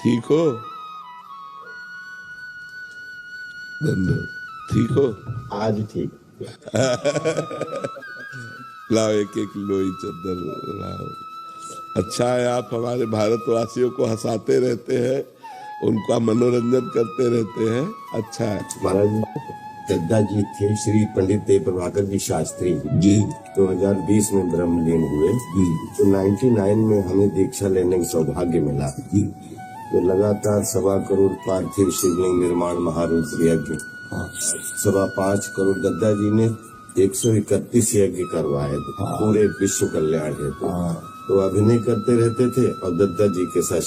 ठीक हो? ठीक हो? आज ठीक। लाओ एक एक लोई चद्दर लाओ। अच्छा है आप हमारे भारतवासियों को हंसाते रहते हैं, उनका मनोरंजन करते रहते हैं। अच्छा है महाराज, दद्दा जी थे श्री पंडित देव प्रभाकर जी शास्त्री जी। 2020 में ब्रह्मलीन हुए तो 99 में हमें दीक्षा लेने का सौभाग्य मिला। तो लगातार 1.25 करोड़ पार्थिव शिवलिंग निर्माण महारुद्र यज्ञ, 5.25 करोड़ दद्दा जी ने 131 यज्ञ करवाए थे पूरे विश्व कल्याण हेतु। तो अभिनय करते रहते थे और दद्दा जी के साथ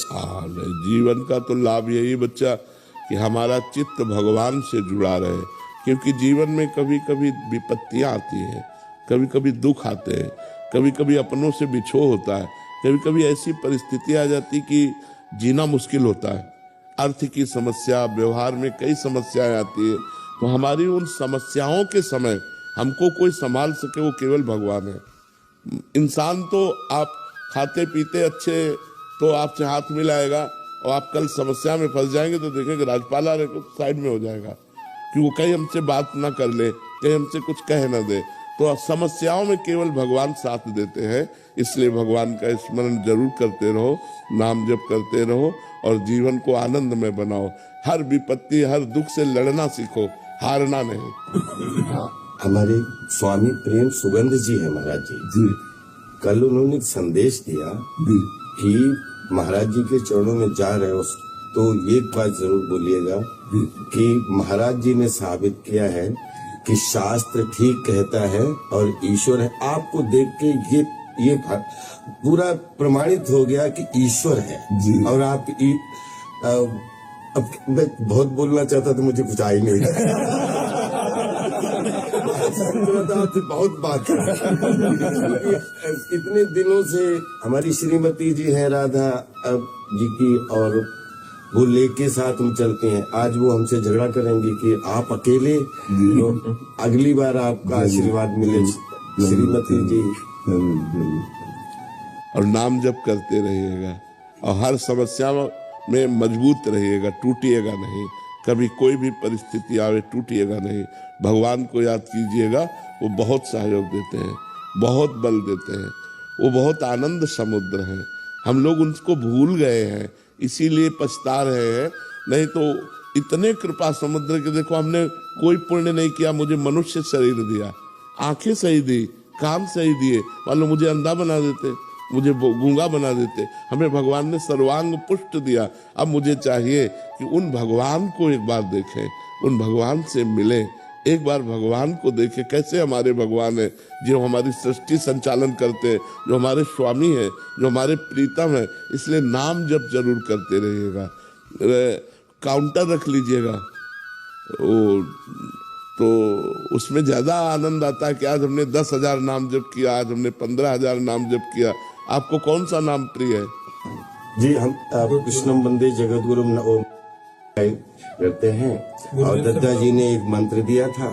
जीवन का तो लाभ यही बच्चा कि हमारा चित्त भगवान से जुड़ा रहे, क्योंकि जीवन में कभी कभी विपत्तियां आती हैं, कभी कभी दुख आते हैं, कभी कभी अपनों से बिछो होता है, कभी कभी ऐसी परिस्थिति आ जाती कि जीना मुश्किल होता है। अर्थ की समस्या, व्यवहार में कई समस्याएं आती है। तो हमारी उन समस्याओं के समय हमको कोई संभाल सके वो केवल भगवान है। इंसान तो आप खाते पीते अच्छे तो आपसे हाथ मिलाएगा, और आप कल समस्या में फंस जाएंगे तो देखेंगे राजपाला साइड में हो जाएगा कि वो कहीं हमसे बात ना कर ले, कहीं हमसे कुछ कह ना दे। तो समस्याओं में केवल भगवान साथ देते हैं। इसलिए भगवान का स्मरण जरूर करते रहो, नाम जप करते रहो और जीवन को आनंद में बनाओ। हर विपत्ति, हर दुख से लड़ना सीखो, हारना नहीं। हमारे स्वामी प्रेम सुगंध जी है महाराज जी। कल उन्होंने संदेश दिया कि महाराज जी के चरणों में जा रहे हो तो एक बात जरूर बोलिएगा कि महाराज जी ने साबित किया है कि शास्त्र ठीक कहता है और ईश्वर है। आपको देख के ये पूरा प्रमाणित हो गया कि ईश्वर है। और आप अब मैं बहुत बोलना चाहता तो मुझे कुछ आ ही नहीं बहुत बात इतने दिनों से हमारी श्रीमती जी हैं राधा जी की, और वो लेके साथ में चलती हैं। आज वो हमसे झगड़ा करेंगी कि आप अकेले, तो अगली बार आपका आशीर्वाद मिले श्रीमती जी। और नाम जप करते रहिएगा और हर समस्या में मजबूत रहिएगा, टूटिएगा नहीं। कभी कोई भी परिस्थिति आवे टूटिएगा नहीं। भगवान को याद कीजिएगा, वो बहुत सहयोग देते हैं, बहुत बल देते हैं, वो बहुत आनंद समुद्र हैं। हम लोग उनको भूल गए हैं, इसीलिए पछता रहे हैं। नहीं तो इतने कृपा समुद्र के, देखो हमने कोई पुण्य नहीं किया, मुझे मनुष्य शरीर दिया, आंखें सही दी, कान सही दिए, मान लो मुझे अंधा बना देते, मुझे गूंगा बना देते। हमें भगवान ने सर्वांग पुष्ट दिया। अब मुझे चाहिए कि उन भगवान को एक बार देखें, उन भगवान से मिलें, एक बार भगवान को देखें। कैसे हमारे भगवान है, जो हमारी सृष्टि संचालन करते हैं, जो हमारे स्वामी है, जो हमारे प्रीतम है। इसलिए नाम जप जरूर करते रहिएगा। काउंटर रख लीजिएगा, तो उसमें ज्यादा आनंद आता है कि आज हमने 10,000 नाम जप किया, आज हमने 15,000 नाम जप किया। आपको कौन सा नाम प्रिय है? जी, हम कृष्णम वंदे जगत गुरु करते हैं। और दद्दा जी ने एक मंत्र दिया था,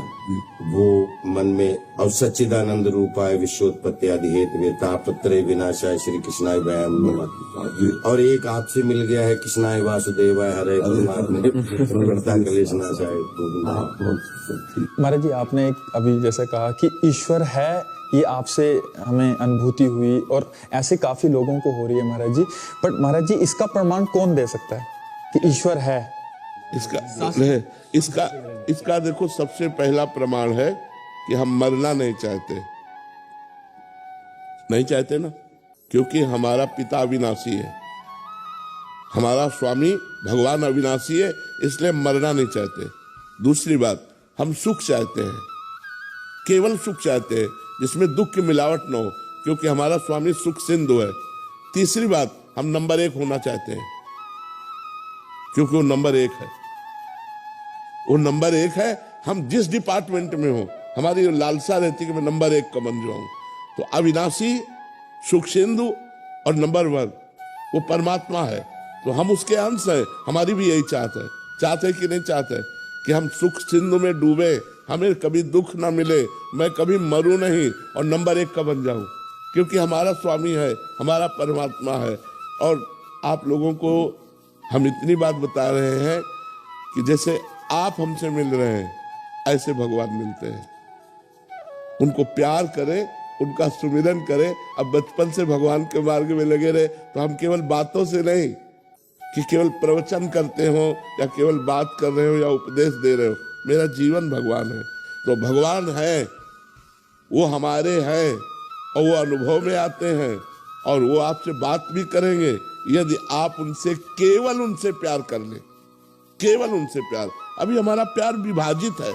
वो मन में, और सच्चिदानंद रूपाय विश्वोत्पत्ति आदि हेतु तापत्रय विनाशाय श्री कृष्णाय वयम नमः। और एक आपसे मिल गया है, कृष्णाय वासुदेवाय हरे कलेशनाशाय। महाराज जी, आपने अभी जैसे कहा कि ईश्वर है, ये आपसे हमें अनुभूति हुई और ऐसे काफी लोगों को हो रही है महाराज जी। बट महाराज जी, इसका प्रमाण कौन दे सकता है कि ईश्वर है? इसका देखो, सबसे पहला प्रमाण है कि हम मरना नहीं चाहते ना, क्योंकि हमारा पिता अविनाशी है, हमारा स्वामी भगवान अविनाशी है, इसलिए मरना नहीं चाहते। दूसरी बात, हम सुख चाहते हैं, केवल सुख चाहते हैं जिसमें दुख की मिलावट न हो, क्योंकि हमारा स्वामी सुख सिंधु है। तीसरी बात, हम नंबर 1 होना चाहते हैं, क्योंकि वो नंबर 1 है। वो नंबर 1 है। हम जिस डिपार्टमेंट में हो, हमारी लालसा रहती कि मैं नंबर 1 का बन जाऊं। तो अविनाशी, सुख सिंधु और नंबर 1 वो परमात्मा है, तो हम उसके अंश हैं। हमारी भी यही चाहत है कि नहीं चाहते कि हम सुख सिंधु में डूबे, हमें कभी दुख ना मिले, मैं कभी मरूं नहीं और नंबर 1 का बन जाऊं, क्योंकि हमारा स्वामी है, हमारा परमात्मा है। और आप लोगों को हम इतनी बात बता रहे हैं कि जैसे आप हमसे मिल रहे हैं ऐसे भगवान मिलते हैं। उनको प्यार करें, उनका सुमिरन करें। अब बचपन से भगवान के मार्ग में लगे रहे तो हम केवल बातों से नहीं कि केवल प्रवचन करते हो या केवल बात कर रहे हो या उपदेश दे रहे हो। मेरा जीवन भगवान है। तो भगवान है, वो हमारे हैं और वो अनुभव में आते हैं और वो आपसे बात भी करेंगे यदि आप उनसे केवल उनसे प्यार कर ले, केवल उनसे प्यार। अभी हमारा प्यार विभाजित है,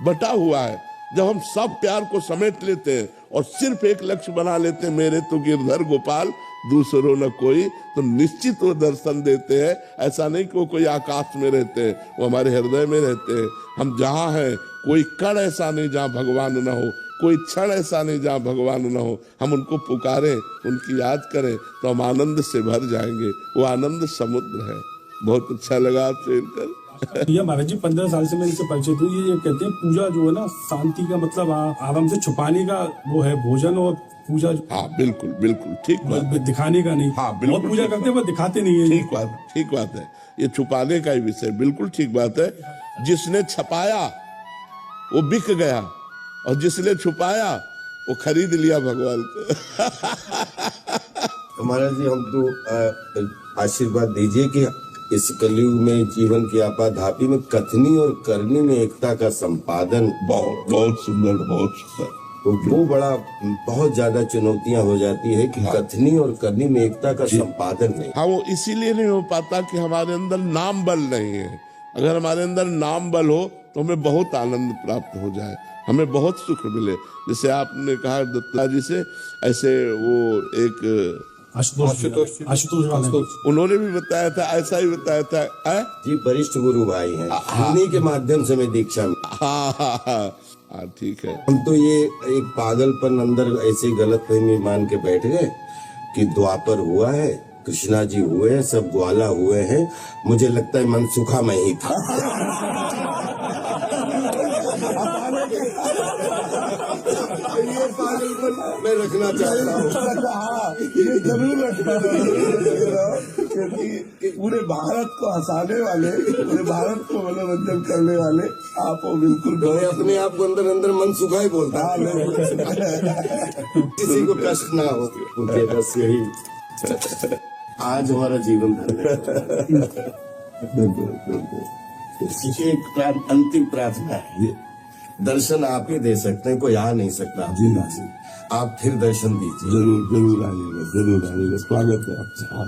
बटा हुआ है। जब हम सब प्यार को समेट लेते हैं और सिर्फ एक लक्ष्य बना लेते हैं, मेरे तो गिरधर गोपाल दूसरों न कोई, तो निश्चित वो दर्शन देते हैं। ऐसा नहीं कि वो कोई आकाश में रहते हैं, वो हमारे हृदय में रहते हैं। हम जहाँ हैं कोई कण ऐसा नहीं जहाँ भगवान न हो, कोई क्षण ऐसा नहीं जहाँ भगवान न हो। हम उनको पुकारें, उनकी याद करें तो हम आनंद से भर जाएंगे। वो आनंद समुद्र है। बहुत अच्छा लगा आपसे मिलकर। ये महाराज जी 15 साल से मैं इनसे परिचित हूँ। ये कहते हैं पूजा जो है ना शांति का मतलब आराम से छुपाने का वो है, भोजन और पूजा। हाँ बिल्कुल बिल्कुल ठीक बात, दिखाने का नहीं। हाँ बिल्कुल, और पूजा करते हैं दिखाते नहीं है। ठीक बात है। ये छुपाने का ही विषय, बिल्कुल ठीक बात है। जिसने छपाया वो बिक गया और जिसने छुपाया वो खरीद लिया भगवान को। महाराज जी हम तो आशीर्वाद दीजिए कि इस कलयुग में जीवन की आपाधापी में कथनी और करनी में एकता का संपादन बहुत बहुत सुंदर, बहुत सुंदर। तो वो बड़ा बहुत ज्यादा चुनौतियां हो जाती है कि कथनी और करनी में एकता का संपादन नहीं। हाँ, वो इसीलिए नहीं हो पाता कि हमारे अंदर नाम बल नहीं है। अगर हमारे अंदर नाम बल हो तो हमें बहुत आनंद प्राप्त हो जाए, हमें बहुत सुख मिले। जैसे आपने कहा दत्ता जी से, ऐसे वो एक आशुतोष उन्होंने भी बताया था, ऐसा ही बताया था। जी वरिष्ठ गुरु भाई हैं, उन्हीं के माध्यम से मैं दीक्षा में। हाँ ठीक है। हम तो ये एक पागलपन अंदर ऐसे गलतफहमी मान के बैठ गए कि द्वापर हुआ है, कृष्णा जी हुए हैं, सब ग्वाला हुए हैं। मुझे लगता है मनसुखा में ही था। ये पागलपन मैं रखना चाहता हूँ। ये जरूर रखना क्योंकि पूरे भारत को हंसाने वाले, पूरे भारत को मनोरंजन करने वाले आप वो बिल्कुल। मैं अपने आप को अंदर अंदर मनसुखा ही बोलता। किसी को कष्ट ना हो, उनके बस यही आज हमारा जीवन एक अंतिम प्रार्थना है। दर्शन आप ही दे सकते हैं, कोई आ नहीं सकता। आप फिर दर्शन दीजिए। जरूर जरूर आइएगा, जरूर आइएगा। स्वागत है आपका।